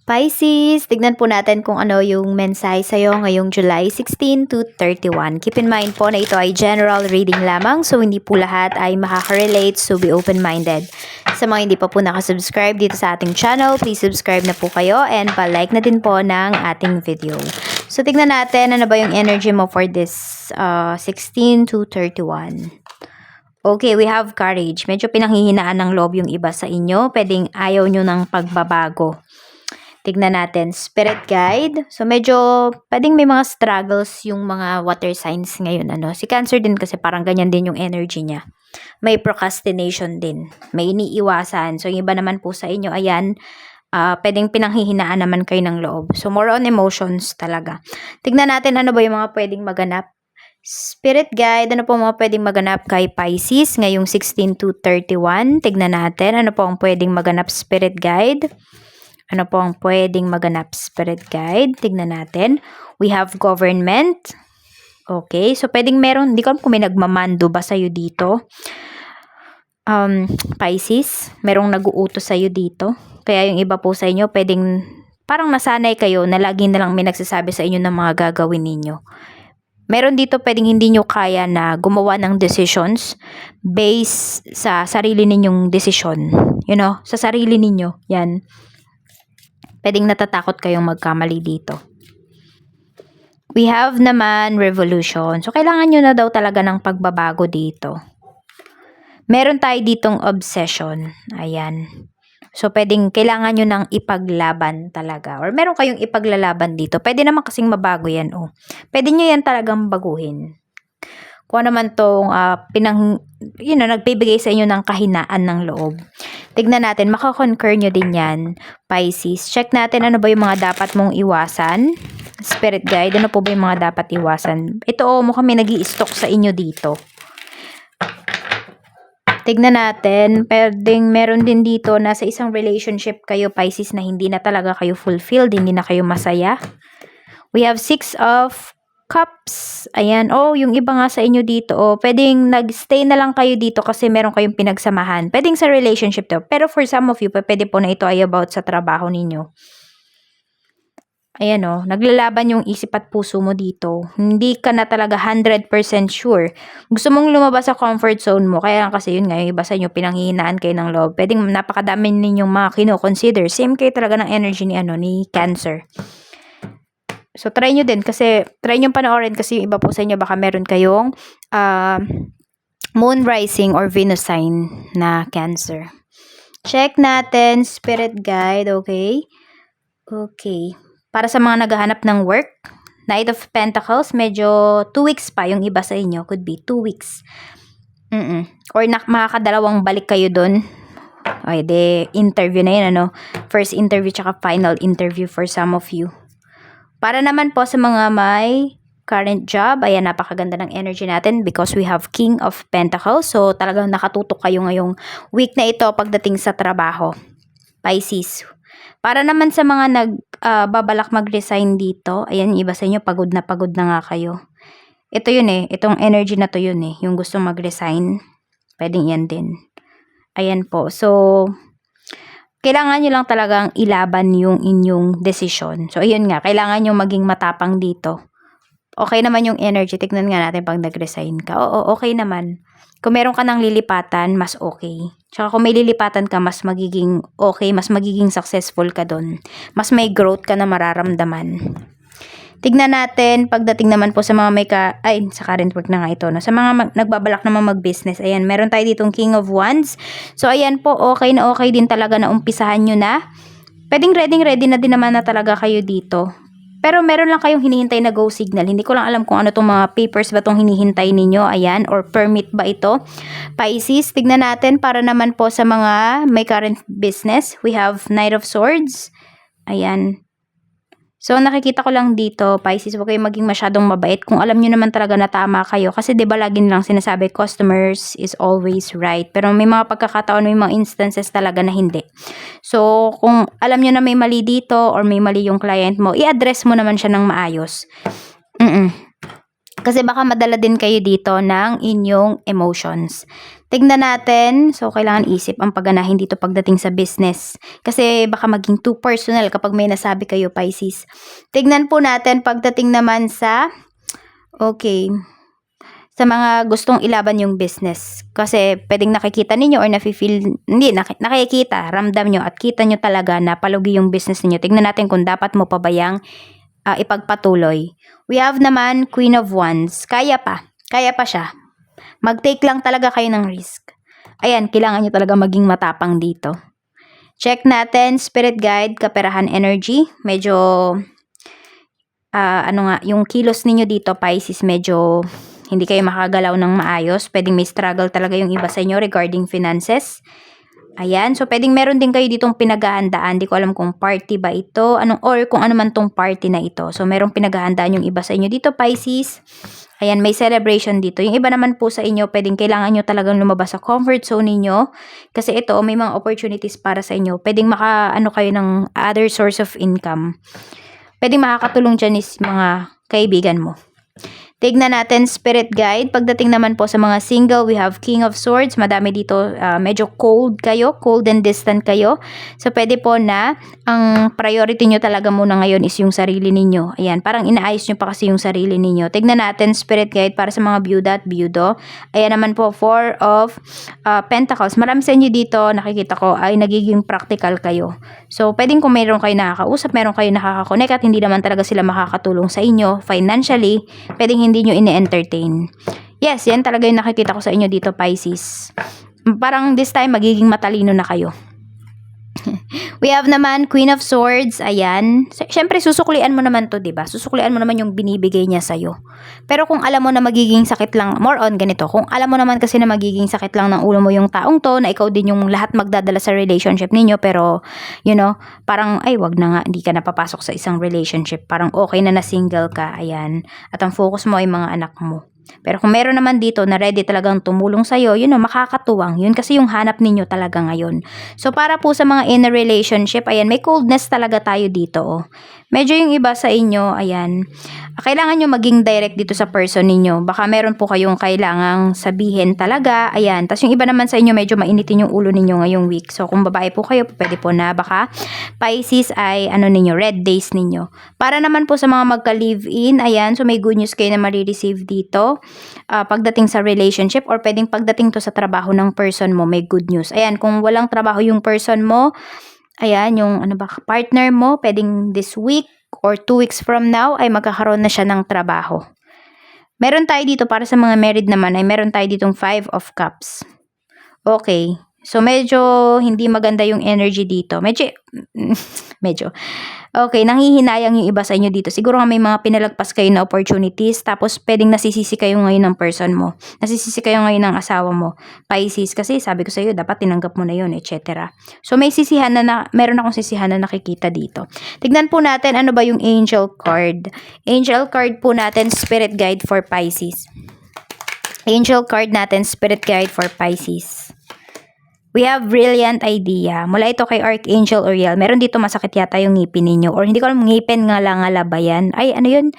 Pisces, tignan po natin kung ano yung mensahe sa'yo ngayong July 16 to 31. Keep in mind po na ito ay general reading lamang, so hindi po lahat ay makaka-relate, so be open-minded. Sa mga hindi pa po nakasubscribe dito sa ating channel, please subscribe na po kayo and pa-like na din po ng ating video. So tignan natin ano ba yung energy mo for this 16 to 31. Okay, we have courage. Medyo pinanghihinaan ng loob yung iba sa inyo. Pwedeng ayaw nyo ng pagbabago. Tignan natin, spirit guide. So, medyo, pwedeng may mga struggles yung mga water signs ngayon. Si Cancer din kasi parang ganyan din yung energy niya. May procrastination din. May iniiwasan. So, yung iba naman po sa inyo, ayan, pwedeng pinanghihinaan naman kayo ng loob. So, more on emotions talaga. Tignan natin ano ba yung mga pwedeng maganap. Spirit guide, ano po mga pwedeng maganap kay Pisces ngayong 16 to 31. Tignan natin ano po ang pwedeng maganap spirit guide. Ano po ang pwedeng maganap spirit guide? Tignan natin. We have government. Okay. So, pwedeng meron. Hindi ko alam kung may nagmamando ba sa'yo dito. Pisces. Merong nag-uutos sa'yo dito. Kaya yung iba po sa inyo, pwedeng parang nasanay kayo na lagi na lang may nagsasabi sa inyo ng mga gagawin ninyo. Meron dito pwedeng hindi nyo kaya na gumawa ng decisions based sa sarili ninyong decision. Sa sarili ninyo. Yan. Pwedeng natatakot kayong magkamali dito. We have naman revolution. So, kailangan nyo na daw talaga ng pagbabago dito. Meron tayo ditong obsession. Ayan. So, kailangan nyo ng ipaglaban talaga. Or meron kayong ipaglalaban dito. Pwede naman kasing mabago yan. Pwede nyo yan talagang baguhin. Kung ano naman tong nagbibigay sa inyo ng kahinaan ng loob. Tignan natin, makakoncur nyo din yan, Pisces. Check natin ano ba yung mga dapat mong iwasan. Spirit guide, ano po ba yung mga dapat iwasan? Ito mukhang may nag-i-stock sa inyo dito. Tignan natin, pwedeng meron din dito na sa isang relationship kayo, Pisces, na hindi na talaga kayo fulfilled, hindi na kayo masaya. We have 6 of Cups. Ayan. Yung iba nga sa inyo dito, pwedeng nag-stay na lang kayo dito kasi meron kayong pinagsamahan. Pwedeng sa relationship to. Pero for some of you, pwede po na ito ay about sa trabaho ninyo. Ayan naglalaban yung isip at puso mo dito. Hindi ka na talaga 100% sure. Gusto mong lumabas sa comfort zone mo. Kaya lang kasi yun nga, yung iba sa inyo, pinanghihinaan kayo ng loob. Pwedeng napakadami ninyong mga kino-consider. Same kayo talaga ng energy ni Cancer. So, try nyo din kasi, try nyo panoorin kasi yung iba po sa inyo baka meron kayong moon rising or Venus sign na Cancer. Check natin, spirit guide, okay? Okay. Para sa mga naghahanap ng work, Knight of Pentacles, medyo 2 weeks pa yung iba sa inyo. Could be 2 weeks. Or makakadalawang balik kayo dun. Okay, interview na yun, First interview tsaka final interview for some of you. Para naman po sa mga may current job, ayan, napakaganda ng energy natin because we have King of Pentacles. So, talagang nakatutok kayo ngayong week na ito pagdating sa trabaho. Pisces. Para naman sa mga nagbabalak mag-resign dito, ayan, iba sa inyo, pagod na nga kayo. Ito yun itong energy na to yun yung gustong mag-resign. Pwedeng yan din. Ayan po. So, kailangan nyo lang talagang ilaban yung inyong desisyon. So, ayun nga, kailangan nyo maging matapang dito. Okay naman yung energy. Tignan nga natin pag nag-resign ka. Oo, okay naman. Kung meron ka ng lilipatan, mas okay. Tsaka kung may lilipatan ka, mas magiging okay, mas magiging successful ka doon. Mas may growth ka na mararamdaman. Tignan natin, pagdating naman po sa mga sa current work na nga ito, sa mga nagbabalak naman mag-business, ayan, meron tayo ditong King of Wands. So, ayan po, okay na okay din talaga na umpisahan nyo na. Pwedeng ready na din naman na talaga kayo dito. Pero meron lang kayong hinihintay na go signal. Hindi ko lang alam kung ano itong mga papers ba itong hinihintay ninyo, ayan, or permit ba ito. Pisces, tignan natin para naman po sa mga may current business. We have Knight of Swords. Ayan. So, nakikita ko lang dito, Pisces, huwag kayong maging masyadong mabait kung alam nyo naman talaga na tama kayo. Kasi diba lagi nilang sinasabi, customers is always right. Pero may mga pagkakataon, may mga instances talaga na hindi. So, kung alam nyo na may mali dito or may mali yung client mo, i-address mo naman siya ng maayos. Kasi baka madala din kayo dito ng inyong emotions. Tignan natin. So, kailangan isip ang pagganahin dito pagdating sa business. Kasi baka maging too personal kapag may nasabi kayo, Pisces. Tignan po natin pagdating naman sa, okay, sa mga gustong ilaban yung business. Kasi pwedeng nakikita ninyo or nafe-feel, hindi, nakikita, ramdam nyo at kita nyo talaga na palugi yung business niyo. Tignan natin kung dapat mo pa ba yang ipagpatuloy. We have naman Queen of Wands. Kaya pa siya. Mag-take lang talaga kayo ng risk. Ayan, kailangan nyo talaga maging matapang dito. Check natin, Spirit Guide, Kaperahan Energy. Medyo, yung kilos ninyo dito, Pisces, medyo hindi kayo makagalaw ng maayos. Pwedeng may struggle talaga yung iba sa inyo regarding finances. Ayan, so pwedeng meron din kayo ditong pinaghahandaan. Di ko alam kung party ba ito, or kung ano man tong party na ito. So merong pinaghahandaan yung iba sa inyo dito, Pisces. Ayan, may celebration dito. Yung iba naman po sa inyo, pwedeng kailangan nyo talagang lumabas sa comfort zone ninyo. Kasi ito, may mga opportunities para sa inyo. Pwedeng kayo ng other source of income. Pwedeng makakatulong dyan is mga kaibigan mo. Tignan natin, Spirit Guide. Pagdating naman po sa mga single, we have King of Swords. Madami dito, medyo cold kayo, cold and distant kayo. So, pwede po na ang priority nyo talaga muna ngayon is yung sarili ninyo. Ayan, parang inaayos nyo pa kasi yung sarili ninyo. Tignan natin, Spirit Guide, para sa mga byuda at byudo. Ayan naman po, Four of Pentacles. Marami sa inyo dito, nakikita ko, ay nagiging practical kayo. So, pwedeng kung meron kayo nakakausap, meron kayo nakakakonect at hindi naman talaga sila makakatulong sa inyo financially, pwedeng hindi nyo ini-entertain. Yes, yan talaga yung nakikita ko sa inyo dito, Pisces. Parang this time, magiging matalino na kayo. We have naman Queen of Swords. Ayan. Siyempre, susuklian mo naman to, diba? Susuklian mo naman yung binibigay niya sa'yo. Pero kung alam mo na magiging sakit lang, more on ganito, kung alam mo naman kasi na magiging sakit lang ng ulo mo yung taong to, na ikaw din yung lahat magdadala sa relationship ninyo, pero, parang, ay, wag na nga, hindi ka napapasok sa isang relationship. Parang okay na single ka, ayan. At ang focus mo ay mga anak mo. Pero kung meron naman dito na ready talagang tumulong sa'yo, makakatuwang. Yun kasi yung hanap ninyo talaga ngayon. So, para po sa mga in a relationship, ayan, may coldness talaga tayo dito, oh. Medyo yung iba sa inyo, ayan, kailangan nyo maging direct dito sa person ninyo. Baka meron po kayong kailangang sabihin talaga, ayan. Tapos yung iba naman sa inyo, medyo mainitin yung ulo ninyo ngayong week. So, kung babae po kayo, pwede po na baka Pisces ay, red days ninyo. Para naman po sa mga magka-live-in, ayan, so may good news kayo na marireceive dito. Pagdating sa relationship or pwedeng pagdating to sa trabaho ng person mo, may good news. Ayan, kung walang trabaho yung person mo, ayan, yung partner mo, pwedeng this week or 2 weeks from now ay magkakaroon na siya ng trabaho. Meron tayo dito para sa mga married naman, ay meron tayo ditong 5 of Cups. Okay. So, medyo hindi maganda yung energy dito. Medyo. Okay, nanghihinayang yung iba sa inyo dito. Siguro nga may mga pinalagpas kayo na opportunities, tapos pwedeng nasisisi kayo ngayon ng person mo. Nasisisi kayo ngayon ng asawa mo. Pisces, kasi sabi ko sa iyo, dapat tinanggap mo na yun, etc. So, may sisihan meron akong sisihan na nakikita dito. Tignan po natin, ano ba yung angel card? Angel card po natin, Spirit Guide for Pisces. Angel card natin, Spirit Guide for Pisces. We have Brilliant Idea. Mula ito kay Archangel Uriel. Meron dito masakit yata yung ngipin ninyo. Or hindi ko alam, ngipin ngala-ngala ba yan? Ay, ano yun?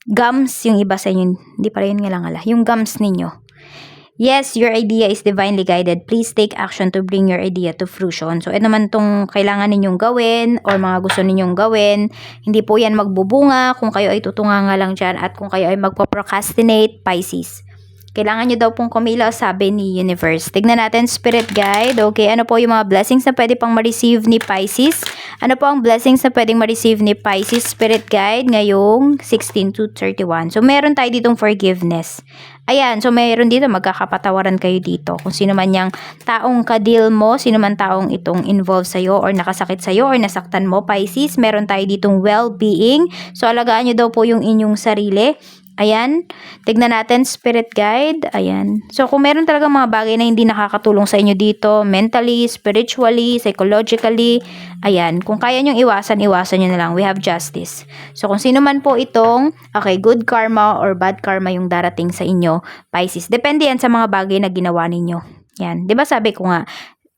Gums yung iba sa inyo. Hindi pala yun ngala-ngala. Yung gums ninyo. Yes, your idea is divinely guided. Please take action to bring your idea to fruition. So, ito naman tong kailangan ninyong gawin or mga gusto ninyong gawin. Hindi po yan magbubunga kung kayo ay tutunganga lang dyan at kung kayo ay magpa-procrastinate, Pisces. Kailangan nyo daw pong kumilaw, sabi ni Universe. Tignan natin, Spirit Guide. Okay, ano po yung mga blessings na pwede pang ma-receive ni Pisces? Ano po ang blessings na pwedeng ma-receive ni Pisces Spirit Guide ngayong 16 to 31? So, meron tayo ditong forgiveness. Ayan, so meron dito, magkakapatawaran kayo dito. Kung sino man yung taong kadil mo, sino man taong itong involved sa'yo or nakasakit sa'yo or nasaktan mo, Pisces, meron tayo ditong well-being. So, alagaan nyo daw po yung inyong sarili. Ayan, tignan natin, Spirit Guide. Ayan. So, kung meron talagang mga bagay na hindi nakakatulong sa inyo dito, mentally, spiritually, psychologically, ayan, kung kaya nyong iwasan nyo na lang. We have Justice. So, kung sino man po itong, okay, good karma or bad karma yung darating sa inyo, Pisces. Depende yan sa mga bagay na ginawa ninyo. Yan. Diba sabi ko nga,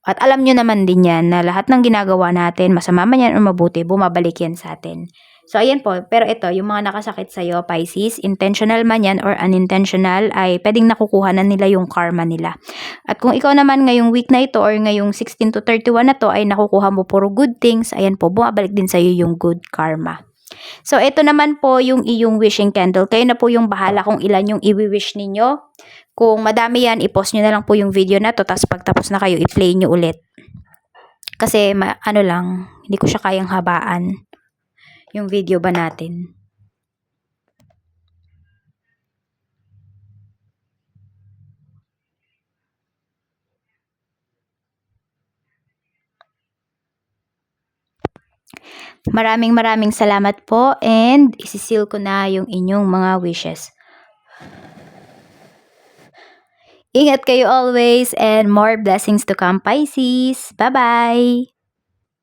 at alam nyo naman din yan na lahat ng ginagawa natin, masama man yan o mabuti, bumabalik yan sa atin. So, ayan po. Pero ito, yung mga nakasakit sa'yo, Pisces, intentional man yan or unintentional, ay pwedeng nakukuha na nila yung karma nila. At kung ikaw naman ngayong week na ito or ngayong 16 to 31 na to ay nakukuha mo puro good things, ayan po, bumabalik din sa'yo yung good karma. So, ito naman po yung iyong wishing candle. Kayo na po yung bahala kung ilan yung i-wish ninyo. Kung madami yan, i-post nyo na lang po yung video na to, tapos pagtapos na kayo, i-play nyo ulit. Kasi, ano lang, hindi ko siya kayang habaan yung video ba natin. Maraming salamat po and isisil ko na yung inyong mga wishes. Ingat kayo always and more blessings to come, Pisces. Bye-bye!